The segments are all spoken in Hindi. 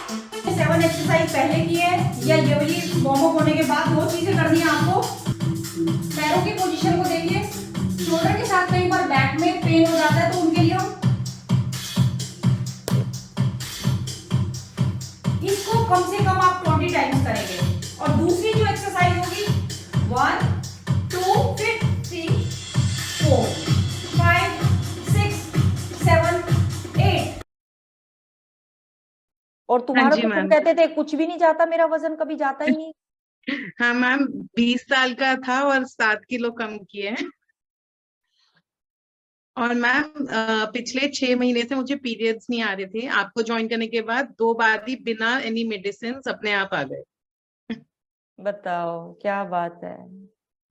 7 एक्सरसाइज पहले की है या ये वाली वार्म अप होने के बाद 2 चीजें करनी है आपको। पैरों की पोजीशन को देखिए, शोल्डर के साथ कई बार बैक में पेन हो जाता है, तो उनके लिए हम इसको कम से कम आप 20 टाइम्स करेंगे। और दूसरी जो एक्सरसाइज होगी 1 2 फिर 3 4 5 6 7 8। और हाँ तुम्हारा जी तो तुम मैम। कहते थे कुछ भी नहीं जाता, मेरा वजन कभी जाता ही नहीं। हाँ मैम, 20 साल का था और 7 किलो कम किए हैं। और मैम पिछले 6 महीने से मुझे पीरियड्स नहीं आ रहे थे। आपको ज्वाइन करने के बाद 2 बार ही बिना एनी मेडिसिन अपने आप आ गए। बताओ क्या बात है।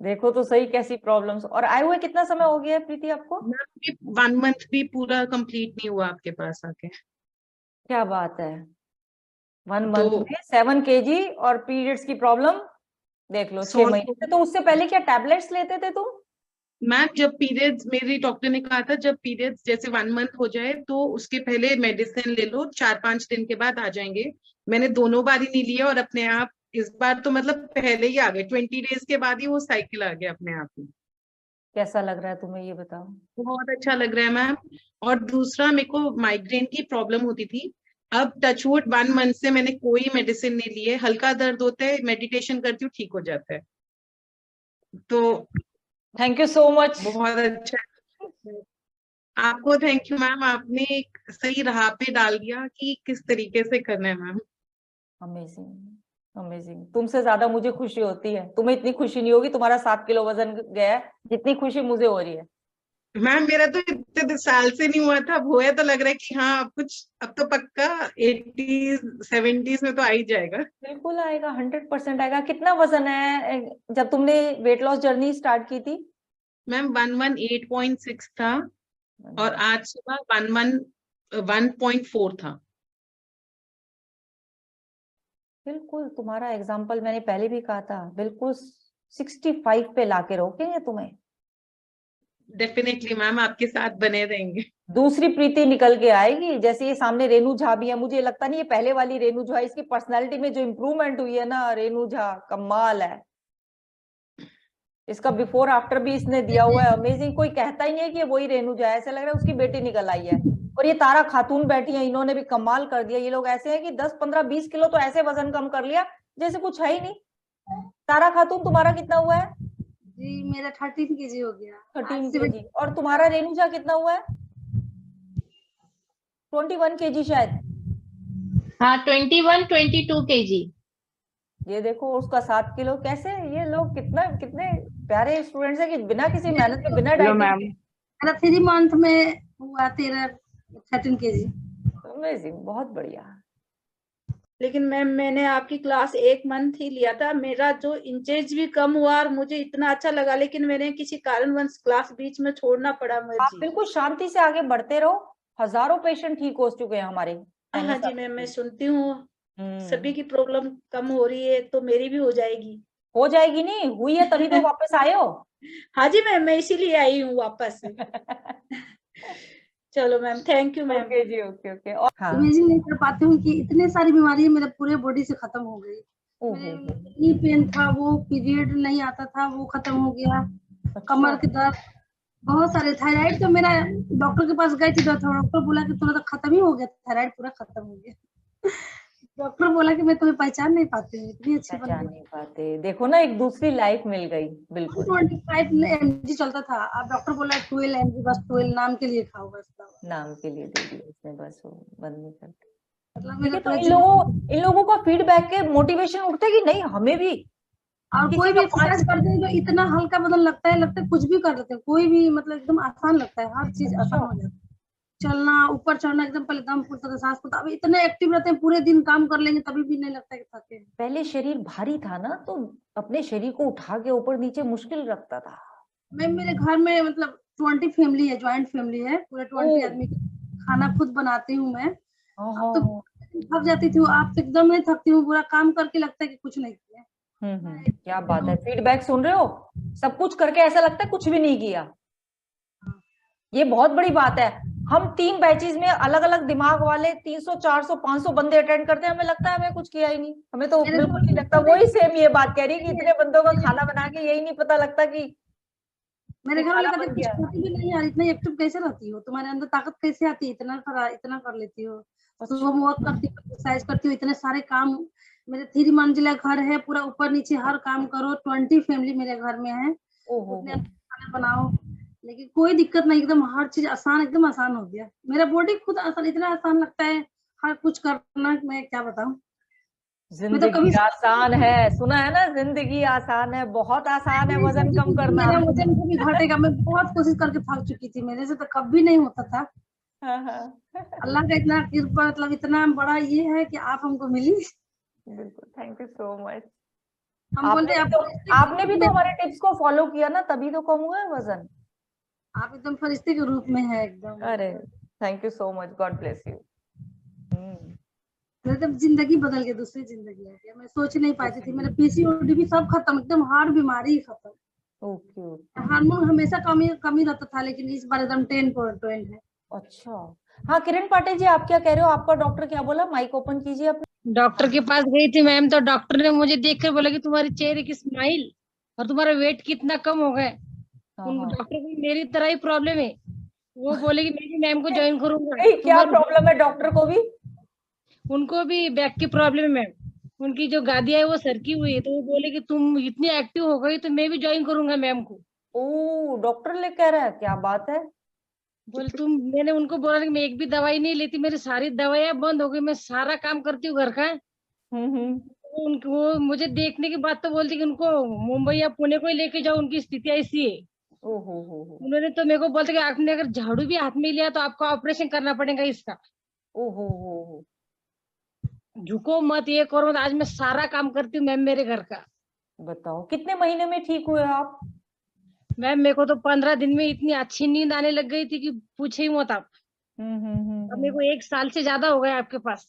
देखो तो सही कैसी प्रॉब्लम्स। और आए हुए कितना समय हो गया है प्रीति आपको? मैम 1 मंथ भी पूरा कंप्लीट नहीं हुआ आपके पास आके। क्या बात है, 1 तो मंथ में 7 kg और पीरियड्स की प्रॉब्लम देख लो 6 महीने से। तो उससे पहले क्या टैबलेट्स लेते थे तुम? मैम जब पीरियड्स, मेरी डॉक्टर ने कहा था जब पीरियड्स जैसे 1 मंथ हो जाए तो उसके पहले मेडिसिन ले लो, 4-5 दिन के बाद आ जाएंगे। मैंने दोनों बार ही नहीं लिया और अपने आप इस बार तो मतलब पहले ही आ गए, 20 डेज के बाद ही वो साइकिल आ गया अपने आप ही। कैसा लग रहा है तुम्हें ये बताओ? बहुत अच्छा लग रहा है मैम। और दूसरा, मेरे को माइग्रेन की प्रॉब्लम होती थी। अब टचवुड 1 मंथ से मैंने कोई मेडिसिन नहीं ली है। हल्का दर्द होता है, मेडिटेशन करती हूँ, ठीक हो जाता है। तो थैंक यू सो मच। बहुत अच्छा है। आपको थैंक यू मैम, आपने एक सही राह पे डाल दिया कि किस तरीके से करना है मैम। Amazing amazing. तुमसे ज्यादा मुझे खुशी होती है। तुम्हें इतनी खुशी नहीं होगी, तुम्हारा 7 किलो वजन गया है, जितनी खुशी मुझे हो रही है। मैम मेरा तो इतने साल से नहीं हुआ था, अब हुआ है तो लग रहा है कि हाँ अब कुछ, अब तो पक्का 80s 70s में तो आ ही जाएगा। बिल्कुल आएगा, 100% आएगा। कितना वजन है जब तुमने वेट लॉस जर्नी स्टार्ट की थी? मैम 118.6 था और आज सुबह 111.4 था। बिल्कुल तुम्हारा एग्जाम्पल मैंने पहले भी कहा था, बिल्कुल 65 पे लाके रोकेंगे तुम्हें। डेफिनेटली मैम, आपके साथ बने रहेंगे। दूसरी प्रीति निकल के आएगी। जैसे ये सामने रेनू झा भी है, मुझे लगता नहीं ये पहले वाली रेनू झा। इसकी पर्सनालिटी में जो इम्प्रूवमेंट हुई है ना, रेनू झा कमाल है। इसका बिफोर आफ्टर भी इसने दिया हुआ है, अमेजिंग। कोई कहता ही नहीं है कि ये वही रेनू झा है, ऐसा लग रहा है उसकी बेटी निकल आई है। और ये तारा खातून बैठी है, इन्होंने भी कमाल कर दिया। ये लोग ऐसे हैं कि 10 15 20 किलो तो ऐसे वजन कम कर लिया जैसे कुछ है ही नहीं। तारा खातून तुम्हारा कितना हुआ है? जी मेरा 13 kg हो गया। 13 kg। और तुम्हारा रेणुजा कितना हुआ है? 21 kg शायद। हाँ 21-22 kg। ये देखो उसका 7 किलो। कैसे ये लोग कितना कितने प्यारे स्टूडेंट्स हैं कि बिना किसी मेहनत के, बिना हेलो डाइटिंग मैम। के। मेरा 3 मंथ में हुआ 13 kg। अमेजिंग, बहुत बढ़िया। लेकिन मैम मैंने आपकी क्लास 1 मंथ ही लिया था, मेरा जो इंचेज भी कम हुआ और मुझे इतना अच्छा लगा, लेकिन मैंने किसी कारणवश क्लास बीच में छोड़ना पड़ा आप मुझे। बिल्कुल शांति से आगे बढ़ते रहो। हजारों पेशेंट ठीक हो चुके हैं हमारे हाँ जी मैम, मैं सुनती हूँ सभी की प्रॉब्लम कम हो रही है, तो मेरी भी हो जाएगी। हो जाएगी, नहीं हुई है तभी तो वापस आए हो। हाँ जी मैम, मैं इसीलिए आई हूँ वापस। चलो ma'am, thank you ma'am. Okay जी, ओके ओके। और हाँ, इमेजिन नहीं कर पाती हूँ कि इतने सारी बीमारियां मेरे पूरे बॉडी से खत्म हो गई। मेरे नी पेन था, वो पीरियड नहीं आता था, वो खत्म हो गया। कमर के दर्द, बहुत सारे। थायराइड तो मेरा, डॉक्टर के पास गई थी तो डॉक्टर बोला कि तुरंत खत्म ही हो गया, थायराइड पूरा खत्म हो गया। डॉक्टर बोला कि मैं तुम्हें पहचान नहीं पाती हूँ, इतनी अच्छी बन पहचान गई। नहीं पाते। देखो ना, एक दूसरी लाइफ मिल गई। बिल्कुल 125 mg चलता था, अब डॉक्टर बोला 12 mg, बस 12 नाम के लिए खाओ बस दवा। नाम के लिए दे दिया उसने, बस वो बंद नहीं करते। मतलब ठीक मेरा है, तो पूरा इन लोगों का फीडबैक के मोटिवेशन उठता है कि नहीं हमें भी। और किसी कोई का भी एक्सरसाइज करते हैं तो इतना हल्का बदन लगता है कुछ भी कर लेते हैं। कोई भी मतलब एकदम आसान लगता है, हर चीज आसान हो जाती है। चलना, ऊपर चढ़ना, एकदम पहले दम फूलता था, सांस फूलता। अब इतने एक्टिव रहते हैं, पूरे दिन काम कर लेंगे तभी भी नहीं लगता कि थके हैं। पहले शरीर भारी था ना, तो अपने शरीर को उठा के ऊपर नीचे मुश्किल लगता था। मैं, मेरे घर में मतलब 20 फैमिली है, ज्वाइंट फैमिली है, पूरे 20 आदमी की खाना खुद बनाती हूँ मैं। अब तो थक जाती थी, आप तो एकदम नहीं थकती हूँ, पूरा काम करके लगता है कि कुछ नहीं किया। क्या बात है, फीडबैक सुन रहे हो? सब कुछ करके ऐसा लगता है कुछ भी नहीं किया। ये बहुत बड़ी बात है। हम 3 बैचेस में अलग अलग दिमाग वाले 300 400 500 बंदे अटेंड करते हैं, हमें लगता है हमें कुछ किया ही नहीं, हमें तो मेरे बिल्कुल को नहीं लगता। वही सेम ये बात कह रही है कि इतने बंदों का खाना बना के यही नहीं पता लगता कि मेरे घर वाले खाना कहते बन कुछ गया। करती भी नहीं यार, इतना एक्टिव कैसे रहती हो, तुम्हारे अंदर ताकत कैसे आती है, इतना कर लेती हो, सुबह में वॉक करती हो, एक्सरसाइज करती हो, इतने सारे काम। मेरे 3 मंजिला घर है, पूरा ऊपर नीचे हर काम करो, 20 फैमिली मेरे घर में है, ओहो उतने खाना बनाओ, लेकिन कोई दिक्कत नहीं, एकदम हर चीज आसान, एकदम आसान हो गया। मेरा बॉडी खुद आसान, इतना आसान लगता है हर कुछ करना, मैं क्या बताऊं। मैं तो जिंदगी कभी आसान है, सुना है ना, जिंदगी आसान है, बहुत आसान है नहीं वजन सोची कम थी कि करना। मेरा वजन कभी घटेगा, मैं बहुत कोशिश करके थक चुकी थी, मेरे से तो कभी नहीं होता था। हाँ हाँ अल्लाह का इतना कृपा, मतलब इतना बड़ा ये है कि आप हमको मिली। बिल्कुल, थैंक यू सो मच। हम बोलते हैं आपने भी तो हमारे टिप्स को फॉलो किया ना, तभी तो कम हुआ है वजन। आप एकदम फरिश्ते के रूप में है एकदम। अरे thank you so much, God bless you. मतलब जिंदगी बदल गई, दूसरी जिंदगी आ गया, मैं सोच नहीं पाती थी, मेरा पीसीओडी भी सब खत्म, एकदम हार्ट बीमारी खत्म। ओके ओके, हार्मोन हमेशा कमी कमी रहता था, लेकिन इस बार एकदम 10 है। अच्छा। हाँ किरण पाटिल जी, आप क्या कह रहे हो, आपका डॉक्टर क्या बोला? माइक ओपन कीजिए अपने। डॉक्टर के पास गई थी मैम, तो डॉक्टर ने मुझे देख कर बोला कि तुम्हारे चेहरे की स्माइल और तुम्हारा वेट कितना कम हो गया। हाँ उन हाँ, डॉक्टर को मेरी तरह ही प्रॉब्लम है। वो बोले कि मैं भी मैम को ज्वाइन करूंगा। नहीं, क्या तुम्हारी प्रॉब्लम है डॉक्टर को भी? उनको भी बैक की प्रॉब्लम है मैम। उनकी जो गादियां है वो सरकी हुई है, तो वो बोले कि तुम इतनी एक्टिव हो गई तो मैं भी ज्वाइन करूंगा मैम को। ओ, डॉक्टर ले कह रहा है, क्या बात है। बोले तुम, मैंने उनको बोला कि मैं एक भी दवाई नहीं लेती, मेरी सारी दवाइयां बंद हो गई, मैं सारा काम करती हूँ घर का। हम्म। उनको वो मुझे देखने के बाद तो बोलती कि उनको मुंबई या पुणे को ही लेके जाओ, उनकी स्थिति ऐसी है। ओहो हो। उन्होंने तो मेरे को बोलते कि आपने अगर झाड़ू भी हाथ में लिया तो आपको ऑपरेशन करना पड़ेगा इसका। ओहो हो। झुको मत, ये करो मत। आज मैं सारा काम करती हूँ मैम मेरे घर का। बताओ कितने महीने में ठीक हुए आप? मैम मेरे को तो 15 दिन में इतनी अच्छी नींद आने लग गई थी कि पूछे ही मत आप। अब मेरे को 1 साल से ज्यादा हो गया आपके पास।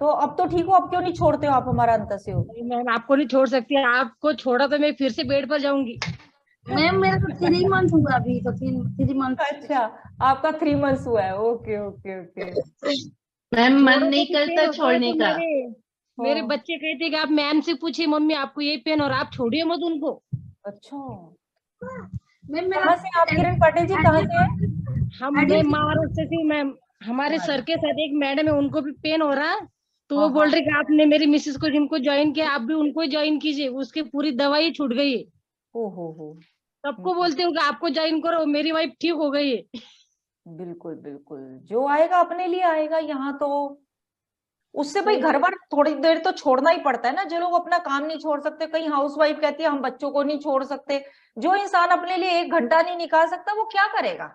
तो अब तो ठीक हो, अब क्यों नहीं छोड़ते हो आप हमारा अंतस्य हो? नहीं मैम, आपको नहीं छोड़ सकती, आपको छोड़ा तो मैं फिर से बेड पर जाऊंगी। मैम मेरा तो 3 मंथ हुआ अभी, तो 3 मंथ। अच्छा, आपका 3 मंथ्स हुआ है, ओके ओके ओके। मैम मन जोड़ों नहीं को भी पेन करता होता है छोड़ने तो का। मेरे बच्चे कहते कि आप मैम से पूछिए मम्मी आपको ये पेन, और आप छोड़िए मत उनको। अच्छा, मैम मेरा कहाँ से आप किरण पाटिल जी, कहाँ से हैं? मैं महाराष्ट्र से हूँ मैम। हमारे सर के साथ एक मैडम है, उनको भी पेन हो रहा, तो वो हाँ बोल हाँ, रहे कि आपने मेरी मिसेस को जिनको ज्वाइन किया आप भी उनको ज्वाइन कीजिए, उसकी पूरी दवाई छूट गई है। ओहो हो। सबको बोलते हूँ कि आपको ज्वाइन करो, मेरी वाइफ ठीक हो गई है। बिल्कुल बिल्कुल, जो आएगा अपने लिए आएगा यहाँ तो। उससे भाई सही घर बात। बार थोड़ी देर तो छोड़ना ही पड़ता है ना, जो लोग अपना काम नहीं छोड़ सकते, कहीं हाउसवाइफ कहती है हम बच्चों को नहीं छोड़ सकते, जो इंसान अपने लिए 1 घंटा नहीं निकाल सकता वो क्या करेगा?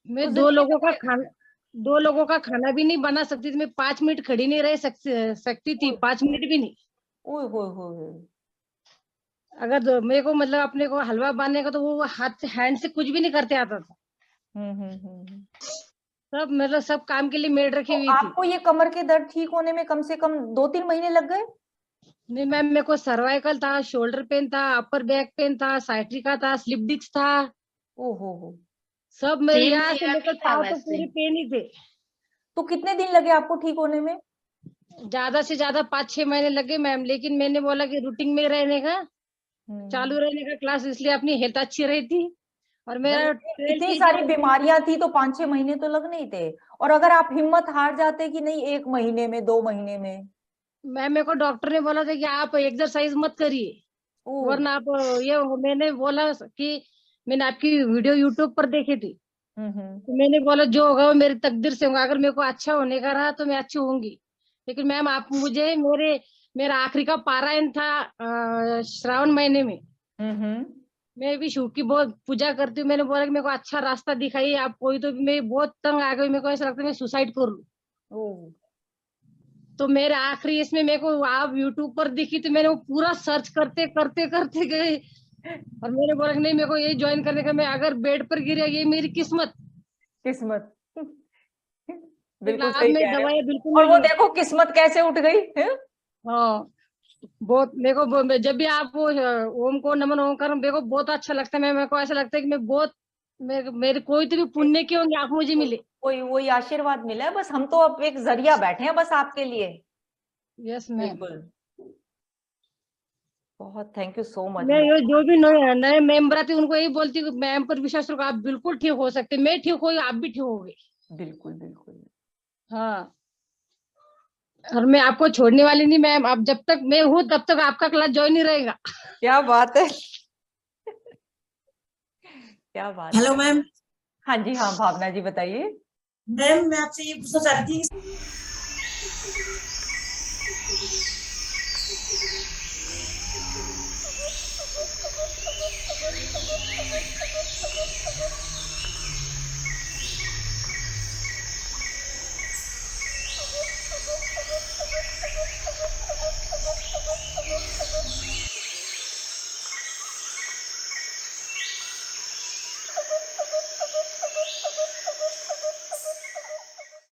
मैं उस दो जिंदगी लोगों का में खाना 2 लोगों का खाना भी नहीं बना सकती थी, मैं 5 मिनट खड़ी नहीं रह सकती थी, 5 मिनट भी नहीं। ओए होए होए। अगर मेरे को मतलब अपने को हलवा बनाने का, तो वो हाथ हैंड से कुछ भी नहीं करते आता था। हम्म। सब मतलब सब काम के लिए मेड रखी तो हुई थी। आपको ये कमर के दर्द ठीक होने में कम से कम 2-3 महीने लग गए? नहीं मैम, मेरे को सर्वाइकल था, शोल्डर पेन था, अपर बैक पेन था, साइट्रिका था, स्लिप डिस्क था। ओहो हो। सब मेरे सेम यहाँ से मेरा लेकर भी था पाँव तो वैसे। पूरे पेन ही थे। तो कितने दिन लगे आपको ठीक होने में? ज्यादा से ज्यादा 5-6 महीने लगे मैम, लेकिन मैंने बोला कि रूटीन में रहने का, चालू रहने का क्लास, इसलिए अपनी हेल्थ अच्छी रही थी। और भाई मेरा इतनी 12 सारी बीमारियां थी तो 5-6 महीने तो लगने ही थे। और अगर आप हिम्मत हार जाते कि नहीं 1 महीने में 2 महीने में। मैम मेरे को डॉक्टर ने बोला था कि आप एक्सरसाइज मत करिए, ओ। वरना आप ये मैंने बोला कि मैंने आपकी वीडियो यूट्यूब पर देखी थी, हम्म। तो मैंने बोला जो होगा वो मेरी तकदीर से होगा, अगर मेरे को अच्छा होने का रहा तो मैं अच्छी होंगी। लेकिन मैम आप मुझे मेरा आखिरी का पारायण था श्रावण महीने में। हम्म। मैं भी शिव की बहुत पूजा करती हूँ, मैंने बोला कि मेरे को अच्छा रास्ता दिखाइए आप कोई, तो मैं बहुत तंग आ गई, मेरे को ऐसा लगता है मैं सुसाइड कर लूं। ओ। तो मेरे आखिरी इसमें मेरे को आप यूट्यूब पर दिखी, तो मैंने वो पूरा सर्च करते करते करते गए, और मैंने बोला कि नहीं मेरे को यही ज्वाइन करने का, मैं अगर बेड पर गिरा ये मेरी किस्मत। किस्मत। लेकिन बिल्कुल अब सही मैं कह रहे दवाई बिल्कुल हो। और नहीं वो लूंगी। देखो किस्मत कैसे उठ गई है। हाँ, बहुत मेरे को जब भी आप वो ओम को नमन ओम कर, मेरे को बहुत अच्छा लगता है, मेरे को ऐसा लगता है कि मैं बहुत मेरे कोई तो भी पुण्य के होंगे, आप मुझे मिले। कोई वही आशीर्वाद मिला है, बस हम तो अब एक जरिया बैठे हैं बस आपके लिए। Yes ma'am. बिल्कुल, बहुत थैंक यू सो मच। मैं ये जो भी नए मेंबर आते उनको यही बोलती हूँ, मैम पर विश्वास रखो, आप बिल्कुल ठीक हो सकते, मैं ठीक हो आप भी ठीक होगे। बिल्कुल बिल्कुल। हाँ, और मैं आपको छोड़ने वाली नहीं मैम, आप जब तक मैं हूँ तब तक आपका क्लास ज्वाइन ही रहेगा। क्या बात है। क्या बात हेलो है। मैम। हाँ जी, हाँ भावना जी बताइए। मैम मैं आपसे ये पूछना चाहती थी